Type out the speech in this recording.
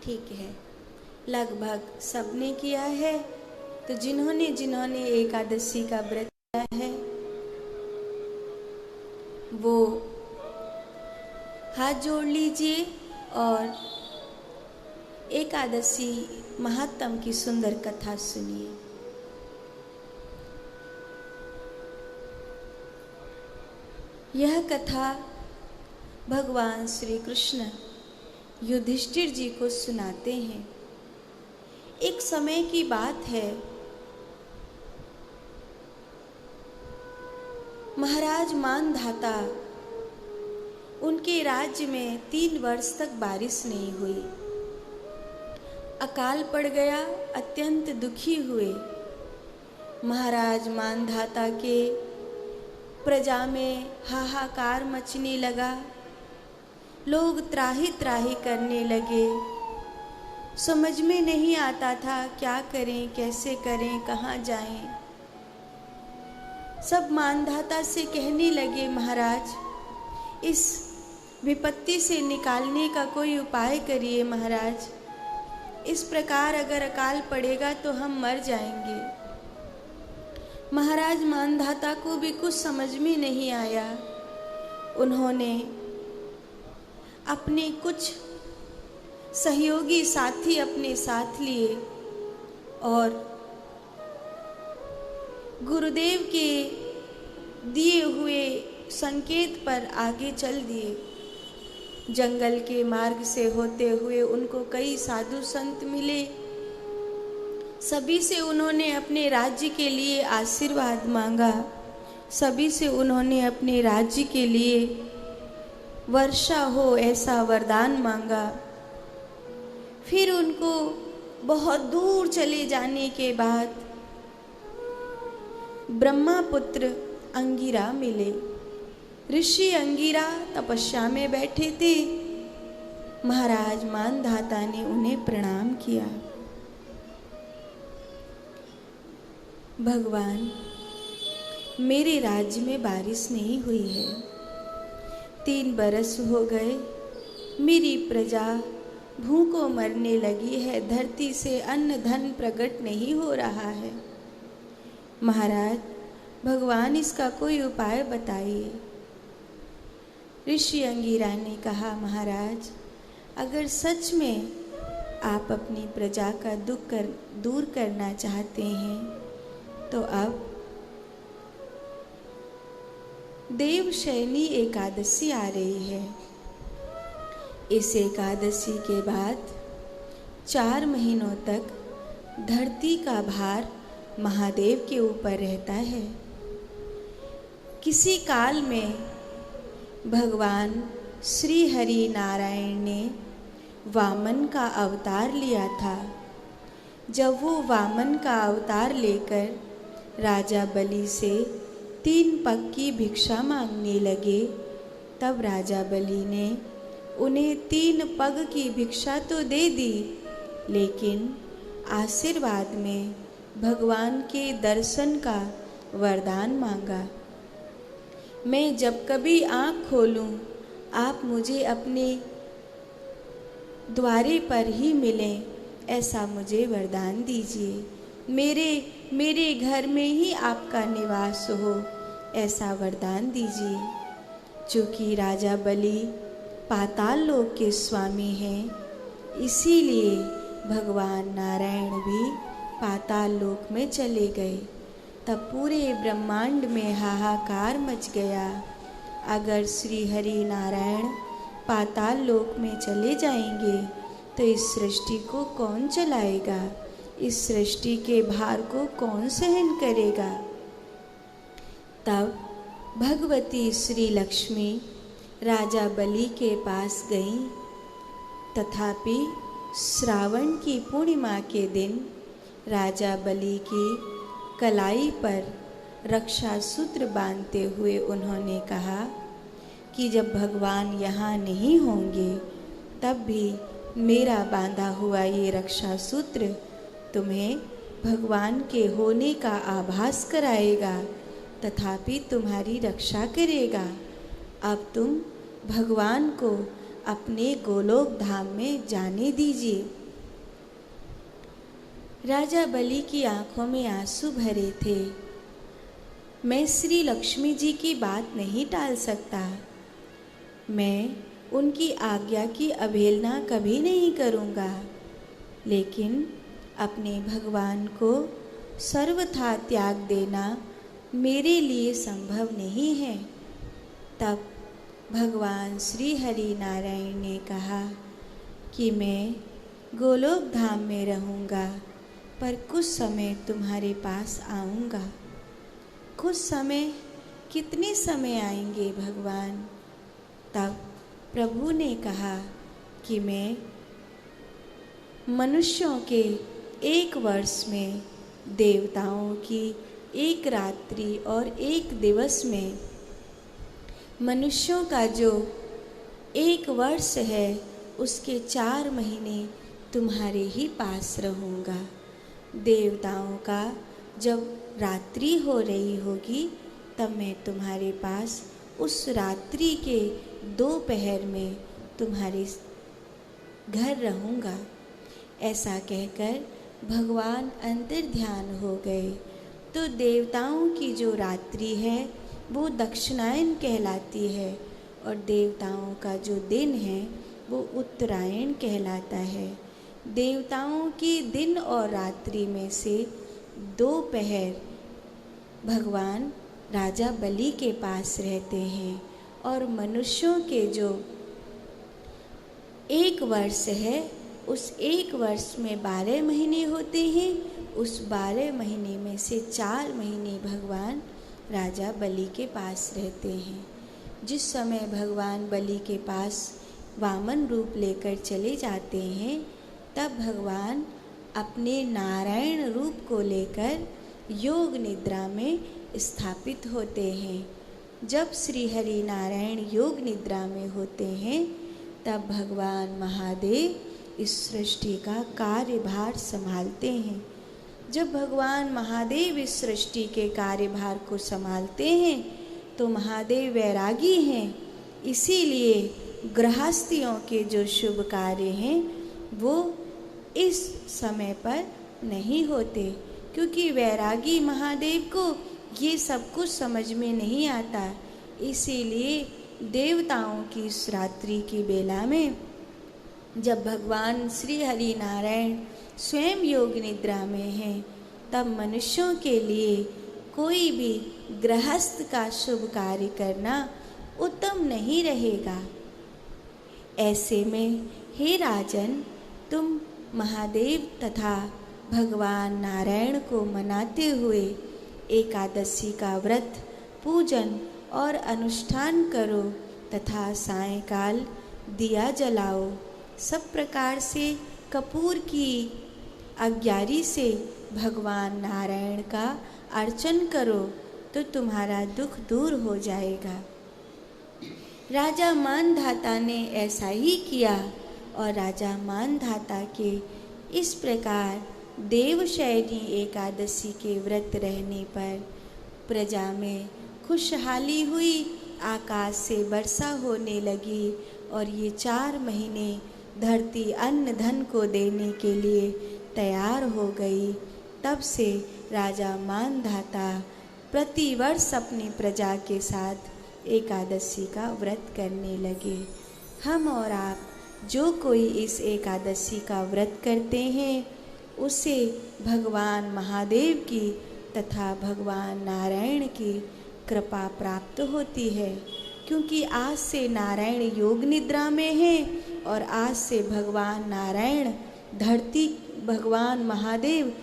ठीक है, लगभग सबने किया है। तो जिन्होंने जिन्होंने एकादशी का व्रत किया है वो हाथ जोड़ लीजिए और एकादशी महात्म की सुंदर कथा सुनिए। यह कथा भगवान श्री कृष्ण युधिष्ठिर जी को सुनाते हैं। एक समय की बात है, महाराज मानधाता, उनके राज्य में 3 वर्ष तक बारिश नहीं हुई। अकाल पड़ गया, अत्यंत दुखी हुए। महाराज मानधाता के प्रजा में हाहाकार मचने लगा। लोग त्राही त्राही करने लगे। समझ में नहीं आता था क्या करें, कैसे करें, कहाँ जाएं। सब मानधाता से कहने लगे, महाराज इस विपत्ति से निकालने का कोई उपाय करिए महाराज। इस प्रकार अगर अकाल पड़ेगा तो हम मर जाएंगे। महाराज मानधाता को भी कुछ समझ में नहीं आया। उन्होंने अपने कुछ सहयोगी साथी अपने साथ लिए और गुरुदेव के दिए हुए संकेत पर आगे चल दिए। जंगल के मार्ग से होते हुए उनको कई साधु संत मिले। सभी से उन्होंने अपने राज्य के लिए आशीर्वाद मांगा। सभी से उन्होंने अपने राज्य के लिए वर्षा हो ऐसा वरदान मांगा। फिर उनको बहुत दूर चले जाने के बाद ब्रह्मपुत्र अंगिरा मिले। ऋषि अंगिरा तपस्या में बैठे थे। महाराज मानधाता ने उन्हें प्रणाम किया। भगवान, मेरे राज्य में बारिश नहीं हुई है। 3 बरस हो गए। मेरी प्रजा भूखों मरने लगी है। धरती से अन्न धन प्रकट नहीं हो रहा है। महाराज, भगवान इसका कोई उपाय बताइए। ऋषि अंगिरा ने कहा, महाराज अगर सच में आप अपनी प्रजा का दुख दूर करना चाहते हैं तो अब देवशयनी एकादशी आ रही है। इस एकादशी के बाद 4 महीनों तक धरती का भार महादेव के ऊपर रहता है। किसी काल में भगवान श्री हरि नारायण ने वामन का अवतार लिया था। जब वो वामन का अवतार लेकर राजा बलि से 3 पग की भिक्षा मांगने लगे, तब राजा बलि ने उन्हें 3 पग की भिक्षा तो दे दी, लेकिन आशीर्वाद में भगवान के दर्शन का वरदान मांगा। मैं जब कभी आँख खोलूं, आप मुझे अपने द्वारे पर ही मिलें, ऐसा मुझे वरदान दीजिए। मेरे घर में ही आपका निवास हो, ऐसा वरदान दीजिए। चूँकि राजा बलि पाताल लोक के स्वामी हैं, इसीलिए भगवान नारायण भी पाताल लोक में चले गए। तब पूरे ब्रह्मांड में हाहाकार मच गया। अगर श्री हरि नारायण पाताल लोक में चले जाएंगे तो इस सृष्टि को कौन चलाएगा? इस सृष्टि के भार को कौन सहन करेगा? तब भगवती श्री लक्ष्मी राजा बलि के पास गईं। तथापि श्रावण की पूर्णिमा के दिन राजा बलि की कलाई पर रक्षा सूत्र बांधते हुए उन्होंने कहा कि जब भगवान यहाँ नहीं होंगे तब भी मेरा बांधा हुआ ये रक्षा सूत्र तुम्हें भगवान के होने का आभास कराएगा, तथापि तुम्हारी रक्षा करेगा। अब तुम भगवान को अपने गोलोक धाम में जाने दीजिए। राजा बलि की आंखों में आंसू भरे थे। मैं श्री लक्ष्मी जी की बात नहीं टाल सकता। मैं उनकी आज्ञा की अवहेलना कभी नहीं करूँगा, लेकिन अपने भगवान को सर्वथा त्याग देना मेरे लिए संभव नहीं है। तब भगवान श्री हरि नारायण ने कहा कि मैं गोलोक धाम में रहूँगा, पर कुछ समय तुम्हारे पास आऊँगा। कुछ समय, कितने समय आएंगे भगवान? तब प्रभु ने कहा कि मैं मनुष्यों के 1 वर्ष में, देवताओं की 1 रात्रि और 1 दिवस में, मनुष्यों का जो 1 वर्ष है उसके 4 महीने तुम्हारे ही पास रहूँगा। देवताओं का जब रात्रि हो रही होगी तब मैं तुम्हारे पास उस रात्रि के 2 पहर में तुम्हारे घर रहूँगा। ऐसा कहकर भगवान अंतर्ध्यान हो गए। तो देवताओं की जो रात्रि है वो दक्षिणायन कहलाती है और देवताओं का जो दिन है वो उत्तरायण कहलाता है। देवताओं की दिन और रात्रि में से 2 पहर भगवान राजा बलि के पास रहते हैं और मनुष्यों के जो 1 वर्ष है उस 1 वर्ष में 12 महीने होते हैं। उस 12 महीने में से 4 महीने भगवान राजा बलि के पास रहते हैं। जिस समय भगवान बलि के पास वामन रूप लेकर चले जाते हैं तब भगवान अपने नारायण रूप को लेकर योग निद्रा में स्थापित होते हैं। जब श्री हरि नारायण योग निद्रा में होते हैं तब भगवान महादेव इस सृष्टि का कार्यभार संभालते हैं। जब भगवान महादेव इस सृष्टि के कार्यभार को संभालते हैं तो महादेव वैरागी हैं, इसीलिए गृहस्थियों के जो शुभ कार्य हैं वो इस समय पर नहीं होते, क्योंकि वैरागी महादेव को ये सब कुछ समझ में नहीं आता। इसीलिए देवताओं की इस रात्रि की बेला में जब भगवान श्री हरि नारायण स्वयं योग निद्रा में हैं तब मनुष्यों के लिए कोई भी गृहस्थ का शुभ कार्य करना उत्तम नहीं रहेगा। ऐसे में हे राजन, तुम महादेव तथा भगवान नारायण को मनाते हुए एकादशी का व्रत, पूजन और अनुष्ठान करो तथा सायंकाल दिया जलाओ। सब प्रकार से कपूर की अज्ञारी से भगवान नारायण का अर्चन करो तो तुम्हारा दुख दूर हो जाएगा। राजा मानधाता ने ऐसा ही किया और राजा मानधाता के इस प्रकार देवशयनी एकादशी के व्रत रहने पर प्रजा में खुशहाली हुई, आकाश से वर्षा होने लगी और ये 4 महीने धरती अन्न धन को देने के लिए तैयार हो गई। तब से राजा मानधाता प्रतिवर्ष अपनी प्रजा के साथ एकादशी का व्रत करने लगे। हम और आप जो कोई इस एकादशी का व्रत करते हैं उसे भगवान महादेव की तथा भगवान नारायण की कृपा प्राप्त होती है, क्योंकि आज से नारायण योग निद्रा में हैं और आज से भगवान नारायण धरती, भगवान महादेव